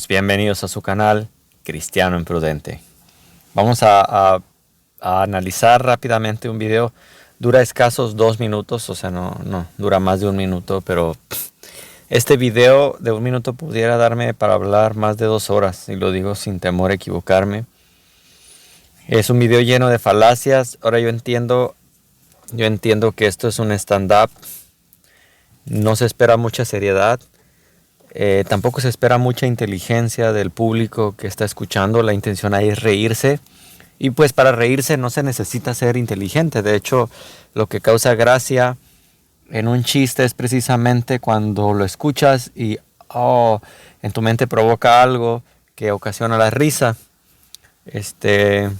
Bienvenidos a su canal Cristiano Imprudente. Vamos a analizar rápidamente un video. Dura escasos 2 minutos, o sea, no dura más de 1 minuto, pero este video de 1 minuto pudiera darme para hablar más de 2 horas, y lo digo sin temor a equivocarme. Es un video lleno de falacias. Ahora yo entiendo que esto es un stand-up. No se espera mucha seriedad. Tampoco se espera mucha inteligencia del público que está escuchando. La intención ahí es reírse. Y pues para reírse no se necesita ser inteligente. De hecho, lo que causa gracia en un chiste es precisamente cuando lo escuchas y en tu mente provoca algo que ocasiona la risa. De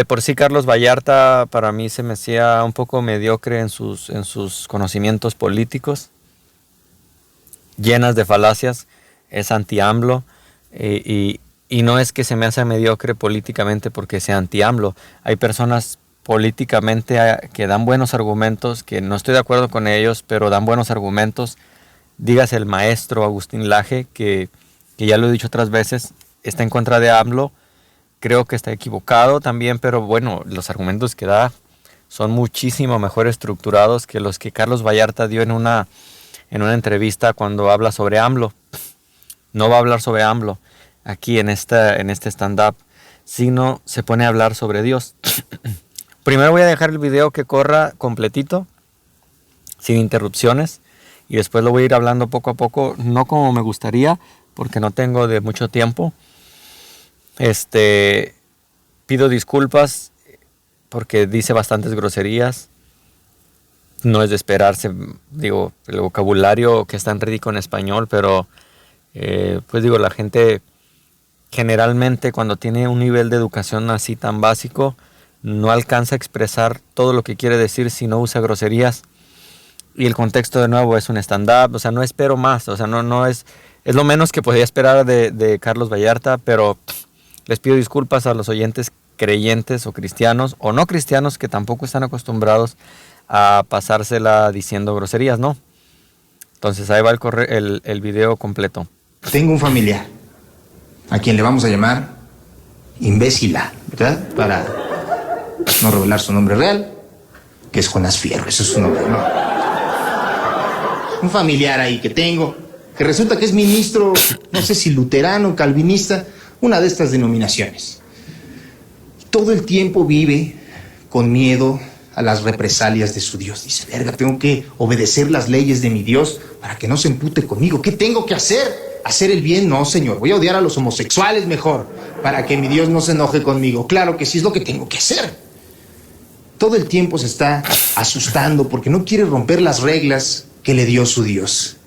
por sí Carlos Vallarta para mí se me hacía un poco mediocre en sus conocimientos políticos, llenas de falacias. Es anti-AMLO, y no es que se me hace mediocre políticamente porque sea anti-AMLO. Hay personas políticamente que dan buenos argumentos, que no estoy de acuerdo con ellos, pero dan buenos argumentos. Dígase el maestro Agustín Laje, que ya lo he dicho otras veces, está en contra de AMLO. Creo que está equivocado también, pero bueno, los argumentos que da son muchísimo mejor estructurados que los que Carlos Vallarta dio en una entrevista cuando habla sobre AMLO. No va a hablar sobre AMLO aquí en este stand-up, sino se pone a hablar sobre Dios. Primero voy a dejar el video que corra completito, sin interrupciones, y después lo voy a ir hablando poco a poco, no como me gustaría, porque no tengo de mucho tiempo. Pido disculpas porque dice bastantes groserías. No es de esperarse, digo, el vocabulario que es tan ridículo en español, pero pues digo, la gente generalmente cuando tiene un nivel de educación así tan básico no alcanza a expresar todo lo que quiere decir si no usa groserías. Y el contexto de nuevo es un stand-up, o sea, no espero más, o sea, no es lo menos que podía esperar de Carlos Vallarta, pero les pido disculpas a los oyentes creyentes o cristianos o no cristianos que tampoco están acostumbrados a pasársela diciendo groserías, ¿no? Entonces ahí va el video completo. Tengo un familiar a quien le vamos a llamar Imbécila, ¿verdad? Para no revelar su nombre real, que es Jonás Fierro, eso es su nombre, ¿no? Un familiar ahí que tengo, que resulta que es ministro, no sé si luterano, calvinista, una de estas denominaciones. Todo el tiempo vive con miedo a las represalias de su Dios. Dice, verga, tengo que obedecer las leyes de mi Dios para que no se empute conmigo. ¿Qué tengo que hacer? ¿Hacer el bien? No, señor. Voy a odiar a los homosexuales mejor, para que mi Dios no se enoje conmigo. Claro que sí, es lo que tengo que hacer. Todo el tiempo se está asustando porque no quiere romper las reglas que le dio su Dios.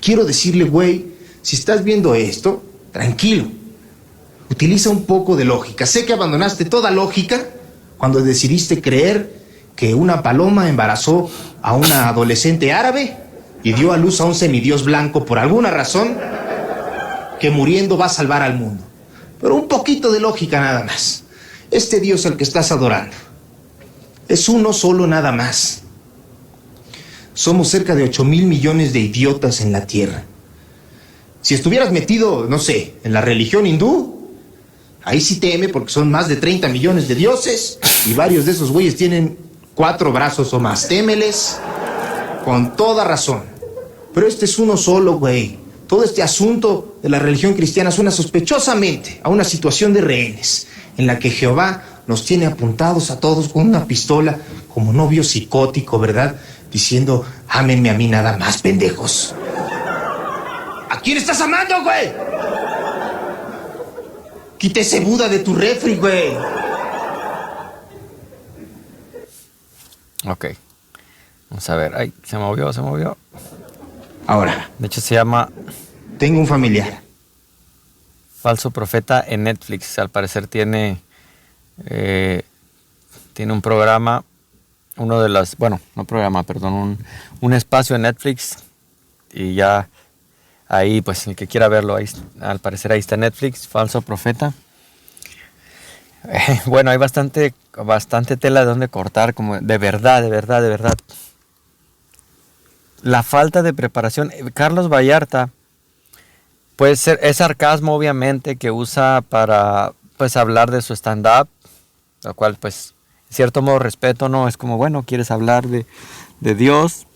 Quiero decirle, güey, si estás viendo esto, tranquilo. Utiliza un poco de lógica. Sé que abandonaste toda lógica cuando decidiste creer que una paloma embarazó a una adolescente árabe y dio a luz a un semidios blanco por alguna razón que muriendo va a salvar al mundo. Pero un poquito de lógica nada más. Este Dios al que estás adorando es uno solo nada más. Somos cerca de 8,000 millones de idiotas en la tierra. Si estuvieras metido, no sé, en la religión hindú, ahí sí teme porque son más de 30 millones de dioses y varios de esos güeyes tienen 4 brazos o más. Témeles con toda razón. Pero este es uno solo, güey. Todo este asunto de la religión cristiana suena sospechosamente a una situación de rehenes en la que Jehová nos tiene apuntados a todos con una pistola como novio psicótico, ¿verdad? Diciendo, ámenme a mí nada más, pendejos. ¿A quién estás amando, güey? Quita ese Buda de tu refri, güey. Ok. Vamos a ver. Ay, se movió. Ahora, De hecho se llama tengo un familiar. Falso Profeta en Netflix. Al parecer tiene un programa, un espacio en Netflix. Y ya ahí, pues el que quiera verlo, ahí, al parecer ahí está Netflix, Falso Profeta. Bueno, hay bastante tela de donde cortar, como de verdad. La falta de preparación. Carlos Vallarta Puede ser, es sarcasmo obviamente que usa para pues hablar de su stand-up, lo cual pues en cierto modo respeto, ¿no? Es como, bueno, quieres hablar de Dios.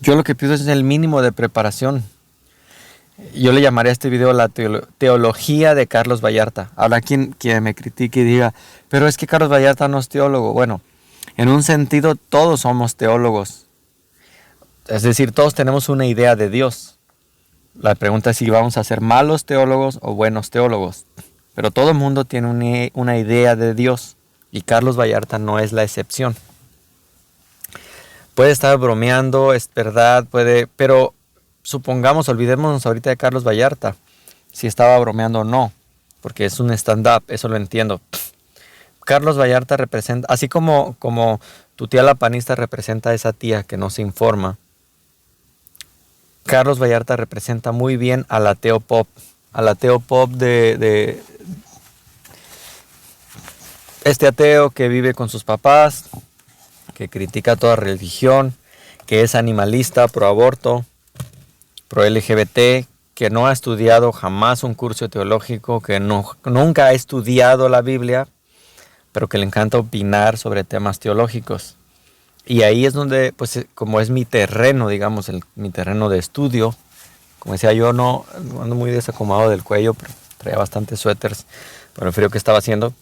Yo lo que pido es el mínimo de preparación. Yo le llamaré a este video la teología de Carlos Vallarta. Habrá quien me critique y diga, pero es que Carlos Vallarta no es teólogo. Bueno, en un sentido todos somos teólogos. Es decir, todos tenemos una idea de Dios. La pregunta es si vamos a ser malos teólogos o buenos teólogos. Pero todo el mundo tiene una idea de Dios y Carlos Vallarta no es la excepción. Puede estar bromeando, es verdad, pero supongamos, olvidémonos ahorita de Carlos Vallarta, si estaba bromeando o no, porque es un stand-up, eso lo entiendo. Carlos Vallarta representa, así como tu tía la panista representa a esa tía que no se informa, Carlos Vallarta representa muy bien al ateo pop de este ateo que vive con sus papás, que critica toda religión, que es animalista, pro aborto, pro LGBT, que no ha estudiado jamás un curso teológico, que nunca ha estudiado la Biblia, pero que le encanta opinar sobre temas teológicos. Y ahí es donde, pues como es mi terreno, digamos, mi terreno de estudio, como decía yo, no ando muy desacomodado del cuello, pero traía bastantes suéteres por el frío que estaba haciendo.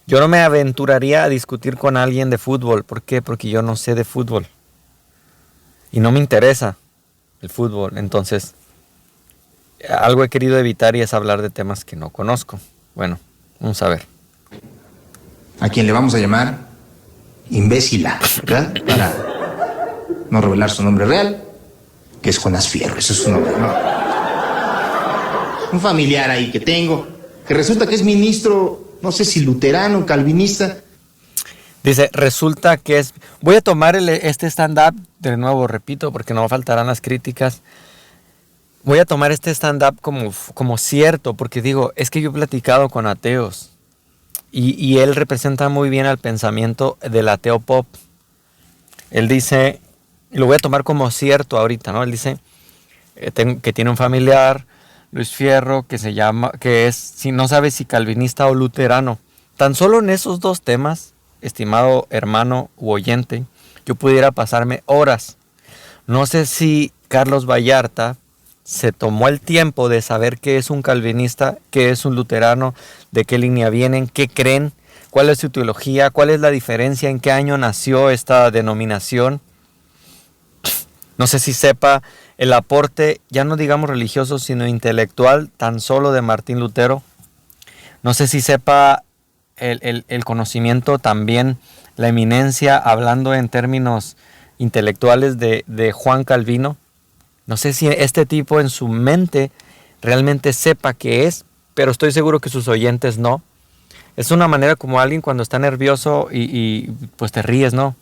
Yo no me aventuraría a discutir con alguien de fútbol. ¿Por qué? Porque yo no sé de fútbol. Y no me interesa el fútbol. Entonces, algo he querido evitar y es hablar de temas que no conozco. Bueno, vamos a ver. A quien le vamos a llamar imbécila, ¿verdad? Para no revelar su nombre real, que es Jonás Fierro. Eso es su nombre, ¿no? Un familiar ahí que tengo, que resulta que es ministro, no sé si luterano, calvinista. Dice, resulta que es... Voy a tomar este stand-up, de nuevo repito, porque no faltarán las críticas. Voy a tomar este stand-up como cierto, porque digo, es que yo he platicado con ateos. Y él representa muy bien al pensamiento del ateo pop. Él dice, y lo voy a tomar como cierto ahorita, ¿no? Él dice que tiene un familiar, Luis Fierro, que es, si no sabe si calvinista o luterano. Tan solo en esos dos temas, estimado hermano u oyente, yo pudiera pasarme horas. No sé si Carlos Vallarta se tomó el tiempo de saber qué es un calvinista, qué es un luterano, de qué línea vienen, qué creen, cuál es su teología, cuál es la diferencia, en qué año nació esta denominación. No sé si sepa el aporte, ya no digamos religioso, sino intelectual, tan solo de Martín Lutero. No sé si sepa el conocimiento también, la eminencia, hablando en términos intelectuales de Juan Calvino. No sé si este tipo en su mente realmente sepa qué es, pero estoy seguro que sus oyentes no. Es una manera como alguien cuando está nervioso y pues te ríes, ¿no?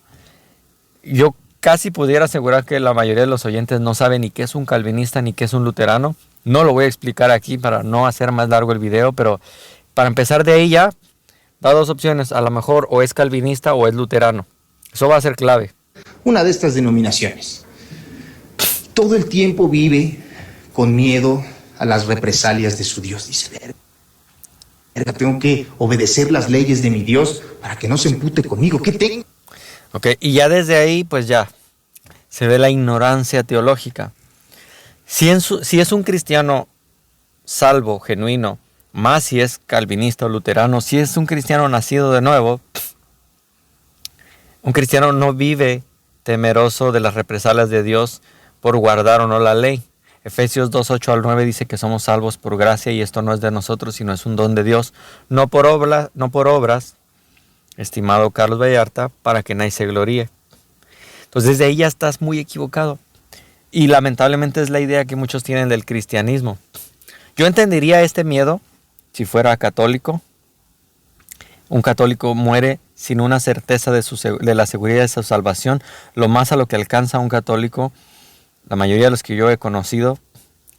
Yo casi pudiera asegurar que la mayoría de los oyentes no saben ni qué es un calvinista ni qué es un luterano. No lo voy a explicar aquí para no hacer más largo el video, pero para empezar de ahí ya, da dos opciones. A lo mejor o es calvinista o es luterano. Eso va a ser clave. Una de estas denominaciones. Todo el tiempo vive con miedo a las represalias de su Dios. Dice, verga, tengo que obedecer las leyes de mi Dios para que no se empute conmigo. ¿Qué tengo? Ok, y ya desde ahí, pues ya, se ve la ignorancia teológica. Si es un cristiano salvo, genuino, más si es calvinista o luterano, si es un cristiano nacido de nuevo, un cristiano no vive temeroso de las represalias de Dios por guardar o no la ley. Efesios 2, 8 al 9 dice que somos salvos por gracia y esto no es de nosotros, sino es un don de Dios, no por obras, estimado Carlos Vallarta, para que nadie se gloríe. Entonces desde ahí ya estás muy equivocado. Y lamentablemente es la idea que muchos tienen del cristianismo. Yo entendería este miedo si fuera católico. Un católico muere sin una certeza de la seguridad de su salvación. Lo más a lo que alcanza un católico, la mayoría de los que yo he conocido,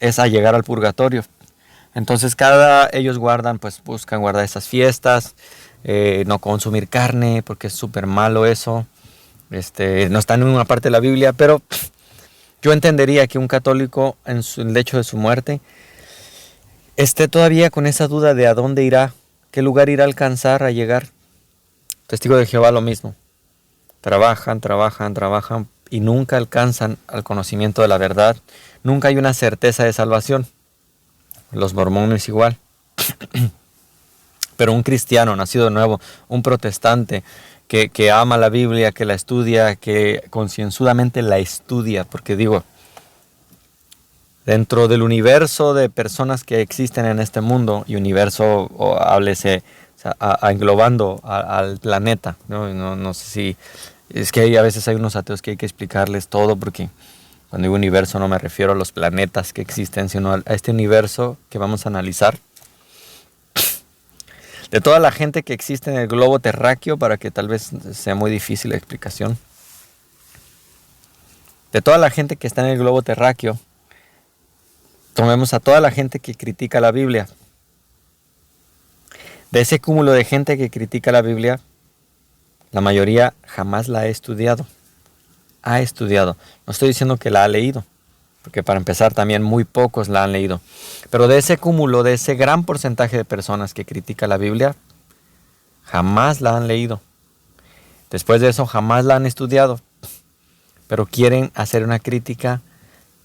es a llegar al purgatorio. Entonces ellos buscan guardar esas fiestas, no consumir carne porque es súper malo eso. No está en una parte de la Biblia, pero Yo entendería que un católico en el lecho de su muerte esté todavía con esa duda de a dónde irá, qué lugar irá a alcanzar, a llegar. Testigo de Jehová lo mismo. Trabajan y nunca alcanzan al conocimiento de la verdad. Nunca hay una certeza de salvación. Los mormones igual. Pero un cristiano nacido de nuevo, un protestante que ama la Biblia, que la estudia, que concienzudamente la estudia, porque digo, dentro del universo de personas que existen en este mundo, y universo, o háblese, o sea, englobando al planeta, no sé si, es que a veces hay unos ateos que hay que explicarles todo, porque cuando digo universo no me refiero a los planetas que existen, sino a este universo que vamos a analizar. De toda la gente que existe en el globo terráqueo, para que tal vez sea muy difícil la explicación. De toda la gente que está en el globo terráqueo, tomemos a toda la gente que critica la Biblia. De ese cúmulo de gente que critica la Biblia, la mayoría jamás la ha estudiado. Ha estudiado. No estoy diciendo que la ha leído, porque para empezar también muy pocos la han leído. Pero de ese cúmulo, de ese gran porcentaje de personas que critica la Biblia, jamás la han leído. Después de eso jamás la han estudiado. Pero quieren hacer una crítica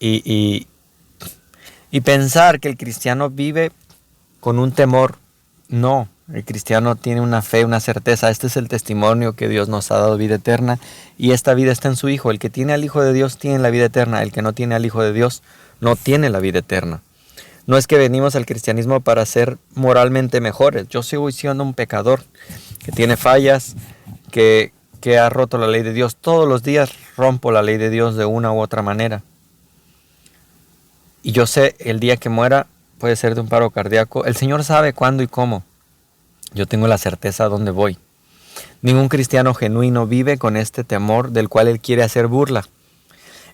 y pensar que el cristiano vive con un temor. No, el cristiano tiene una fe, una certeza. Este es el testimonio que Dios nos ha dado, vida eterna, y esta vida está en su Hijo. El que tiene al Hijo de Dios tiene la vida eterna. El que no tiene al Hijo de Dios no tiene la vida eterna. No es que venimos al cristianismo para ser moralmente mejores. Yo sigo siendo un pecador que tiene fallas, que ha roto la ley de Dios. Todos los días rompo la ley de Dios de una u otra manera. Y yo sé, el día que muera puede ser de un paro cardíaco. El Señor sabe cuándo y cómo. Yo tengo la certeza a dónde voy. Ningún cristiano genuino vive con este temor del cual él quiere hacer burla.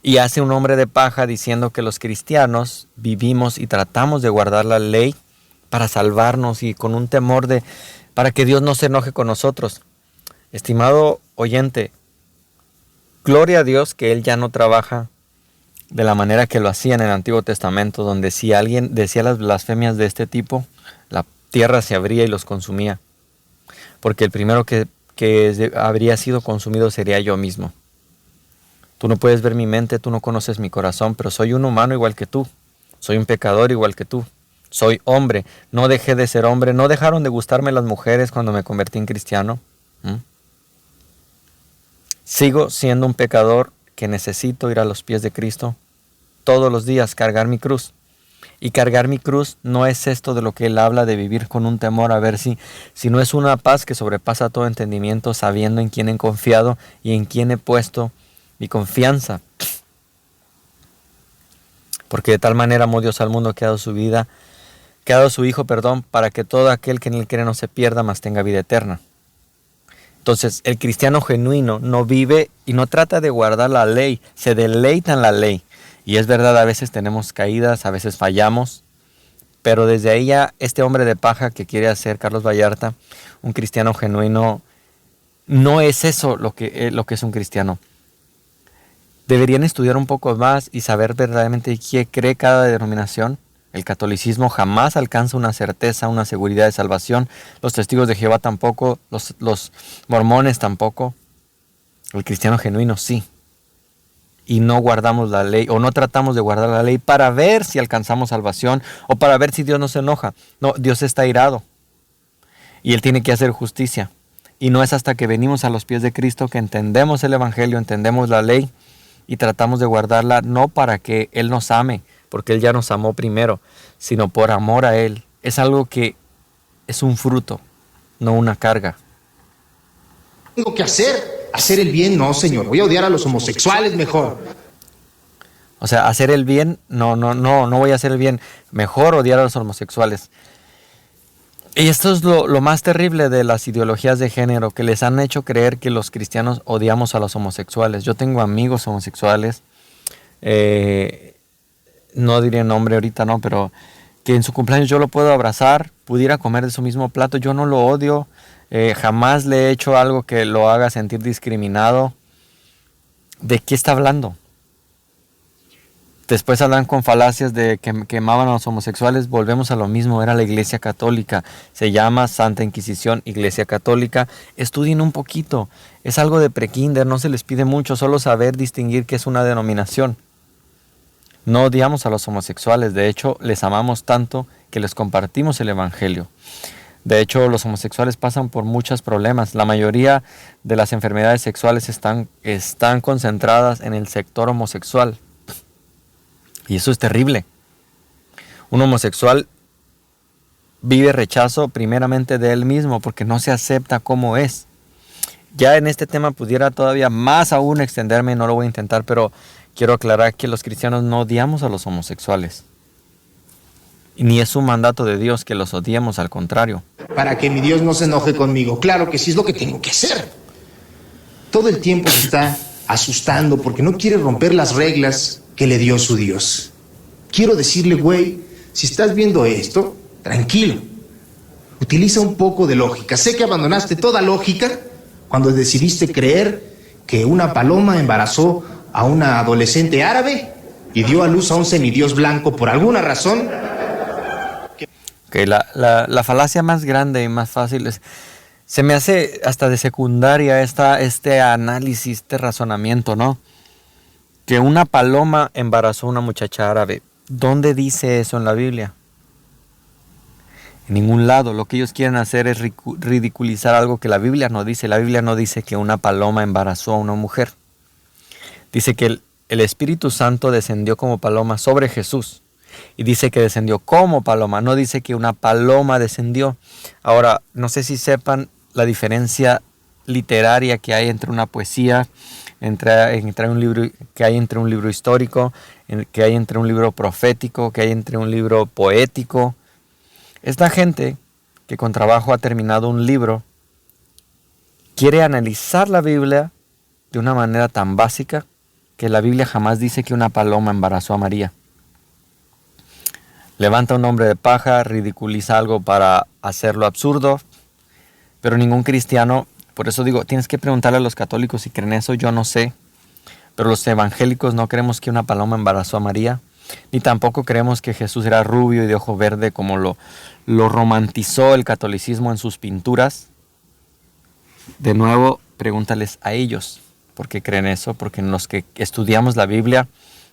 Y hace un hombre de paja diciendo que los cristianos vivimos y tratamos de guardar la ley para salvarnos y con un temor para que Dios no se enoje con nosotros. Estimado oyente, gloria a Dios que Él ya no trabaja de la manera que lo hacía en el Antiguo Testamento, donde si alguien decía las blasfemias de este tipo, la tierra se abría y los consumía. Porque el primero que habría sido consumido sería yo mismo. Tú no puedes ver mi mente, tú no conoces mi corazón, pero soy un humano igual que tú. Soy un pecador igual que tú. Soy hombre. No dejé de ser hombre. No dejaron de gustarme las mujeres cuando me convertí en cristiano. Sigo siendo un pecador que necesito ir a los pies de Cristo todos los días, cargar mi cruz. Y cargar mi cruz no es esto de lo que Él habla, de vivir con un temor a ver si no es una paz que sobrepasa todo entendimiento, sabiendo en quién he confiado y en quién he puesto mi confianza. Porque de tal manera amó Dios al mundo que ha dado su Hijo, para que todo aquel que en Él cree no se pierda, mas tenga vida eterna. Entonces, el cristiano genuino no vive y no trata de guardar la ley, se deleita en la ley. Y es verdad, a veces tenemos caídas, a veces fallamos, pero desde ahí ya este hombre de paja que quiere hacer Carlos Vallarta, un cristiano genuino, no es eso lo que es un cristiano. Deberían estudiar un poco más y saber verdaderamente qué cree cada denominación. El catolicismo jamás alcanza una certeza, una seguridad de salvación. Los testigos de Jehová tampoco, los mormones tampoco. El cristiano genuino sí. Y no guardamos la ley, o no tratamos de guardar la ley para ver si alcanzamos salvación, o para ver si Dios no se enoja. No, Dios está airado. Y Él tiene que hacer justicia. Y no es hasta que venimos a los pies de Cristo que entendemos el Evangelio, entendemos la ley, y tratamos de guardarla, no para que Él nos ame, porque Él ya nos amó primero, sino por amor a Él. Es algo que es un fruto, no una carga. Tengo que hacer el bien, no, Señor. Voy a odiar a los homosexuales mejor. O sea, hacer el bien, no voy a hacer el bien. Mejor odiar a los homosexuales. Y esto es lo más terrible de las ideologías de género, que les han hecho creer que los cristianos odiamos a los homosexuales. Yo tengo amigos homosexuales, no diré nombre ahorita, no, pero que en su cumpleaños yo lo puedo abrazar, pudiera comer de su mismo plato, yo no lo odio, jamás le he hecho algo que lo haga sentir discriminado. ¿De qué está hablando? Después hablan con falacias de que quemaban a los homosexuales. Volvemos a lo mismo, era la Iglesia Católica. Se llama Santa Inquisición, Iglesia Católica. Estudien un poquito. Es algo de prekinder, no se les pide mucho, solo saber distinguir qué es una denominación. No odiamos a los homosexuales, de hecho les amamos tanto que les compartimos el Evangelio. De hecho, los homosexuales pasan por muchos problemas. La mayoría de las enfermedades sexuales están concentradas en el sector homosexual. Y eso es terrible. Un homosexual vive rechazo primeramente de él mismo porque no se acepta como es. Ya en este tema pudiera todavía más aún extenderme, no lo voy a intentar, pero quiero aclarar que los cristianos no odiamos a los homosexuales. Y ni es un mandato de Dios que los odiemos, al contrario. Para que mi Dios no se enoje conmigo. Claro que sí es lo que tengo que hacer. Todo el tiempo se está asustando porque no quiere romper las reglas que le dio su Dios. Quiero decirle, güey, si estás viendo esto, tranquilo. Utiliza un poco de lógica. Sé que abandonaste toda lógica cuando decidiste creer que una paloma embarazó a una adolescente árabe y dio a luz a un semidios blanco por alguna razón. Okay, la falacia más grande y más fácil es, se me hace hasta de secundaria este análisis, este razonamiento, ¿no? Que una paloma embarazó a una muchacha árabe. ¿Dónde dice eso en la Biblia? En ningún lado. Lo que ellos quieren hacer es ridiculizar algo que la Biblia no dice. La Biblia no dice que una paloma embarazó a una mujer. Dice que el Espíritu Santo descendió como paloma sobre Jesús. Y dice que descendió como paloma, no dice que una paloma descendió. Ahora, no sé si sepan la diferencia literaria que hay entre una poesía, entre un libro, que hay entre un libro histórico, que hay entre un libro profético, que hay entre un libro poético. Esta gente que con trabajo ha terminado un libro, quiere analizar la Biblia de una manera tan básica que la Biblia jamás dice que una paloma embarazó a María. Levanta un nombre de paja, ridiculiza algo para hacerlo absurdo, pero ningún cristiano, por eso digo, tienes que preguntarle a los católicos si creen eso, yo no sé, pero los evangélicos no creemos que una paloma embarazó a María, ni tampoco creemos que Jesús era rubio y de ojo verde como lo romantizó el catolicismo en sus pinturas. De nuevo, pregúntales a ellos por qué creen eso, porque en los que estudiamos la Biblia,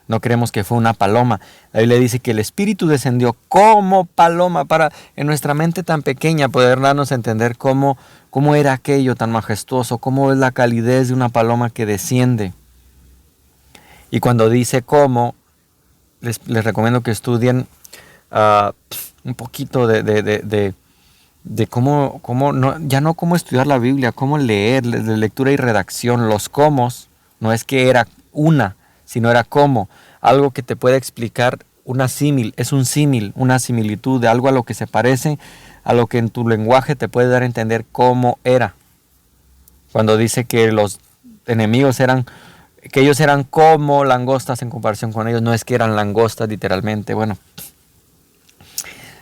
no creemos que fue una paloma. La Biblia dice que el Espíritu descendió como paloma para en nuestra mente tan pequeña poder darnos a entender cómo era aquello tan majestuoso, cómo es la calidez de una paloma que desciende. Y cuando dice cómo, les recomiendo que estudien un poquito de cómo no, ya no cómo estudiar la Biblia, cómo leer, de lectura y redacción. Los cómo no es que era una, sino era cómo, algo que te puede explicar una símil, es un símil, una similitud de algo a lo que se parece, a lo que en tu lenguaje te puede dar a entender cómo era. Cuando dice que los enemigos que ellos eran como langostas en comparación con ellos, no es que eran langostas literalmente, bueno.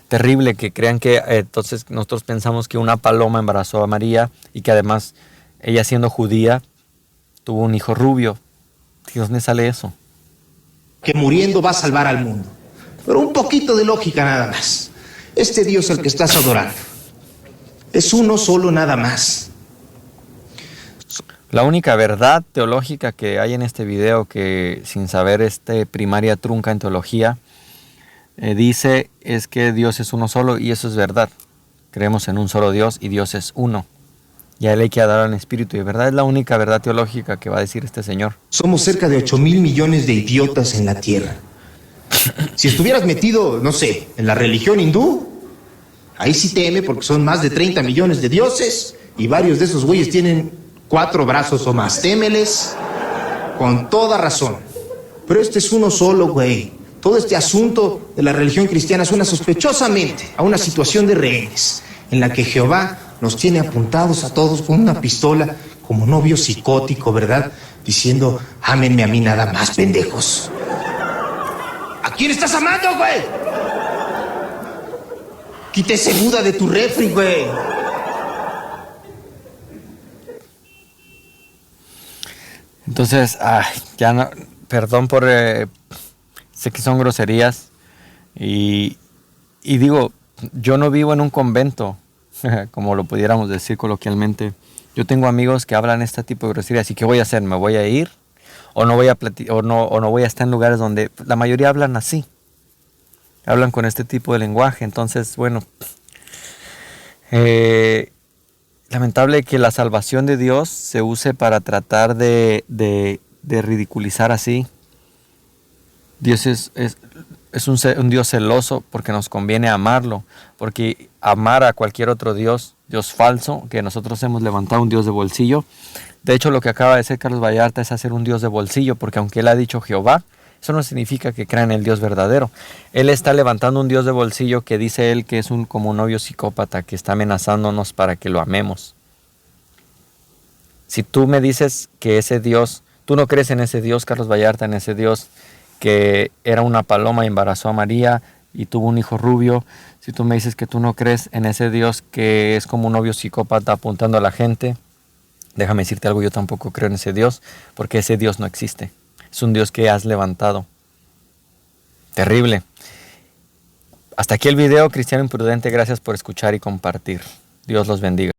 Terrible que crean que entonces nosotros pensamos que una paloma embarazó a María y que además ella siendo judía tuvo un hijo rubio. ¿De dónde sale eso? Que muriendo va a salvar al mundo. Pero un poquito de lógica nada más. Este Dios al que estás adorando es uno solo nada más. La única verdad teológica que hay en este video, que sin saber primaria trunca en teología, dice es que Dios es uno solo, y eso es verdad. Creemos en un solo Dios y Dios es uno. Y a Él hay que adorar en espíritu y verdad. Es la única verdad teológica que va a decir este señor. Somos cerca de 8,000 millones de idiotas en la tierra. Si estuvieras metido, no sé, en la religión hindú, ahí sí teme porque son más de 30 millones de dioses y varios de esos güeyes tienen 4 brazos o más. Témeles con toda razón. Pero este es uno solo, güey. Todo este asunto de la religión cristiana suena sospechosamente a una situación de rehenes en la que Jehová nos tiene apuntados a todos con una pistola como novio psicótico, ¿verdad? Diciendo, ámenme a mí nada más, pendejos. ¿A quién estás amando, güey? Quita ese Buda de tu refri, güey. Entonces, ya no, perdón por sé que son groserías y digo, yo no vivo en un convento, como lo pudiéramos decir coloquialmente. Yo tengo amigos que hablan este tipo de groserías. ¿Y qué voy a hacer? ¿Me voy a ir? ¿O no voy a o no voy a estar en lugares donde la mayoría hablan así? Hablan con este tipo de lenguaje. Entonces, bueno, lamentable que la salvación de Dios se use para tratar de ridiculizar así. Dios es un Dios celoso porque nos conviene amarlo, porque amar a cualquier otro Dios, Dios falso, que nosotros hemos levantado un Dios de bolsillo. De hecho, lo que acaba de hacer Carlos Vallarta es hacer un Dios de bolsillo, porque aunque él ha dicho Jehová, eso no significa que crean el Dios verdadero. Él está levantando un Dios de bolsillo que dice él que es como un novio psicópata que está amenazándonos para que lo amemos. Si tú me dices que ese Dios, tú no crees en ese Dios, Carlos Vallarta, en ese Dios que era una paloma y embarazó a María y tuvo un hijo rubio, si tú me dices que tú no crees en ese Dios que es como un novio psicópata apuntando a la gente, déjame decirte algo, yo tampoco creo en ese Dios, porque ese Dios no existe. Es un Dios que has levantado. Terrible. Hasta aquí el video, Cristiano Imprudente. Gracias por escuchar y compartir. Dios los bendiga.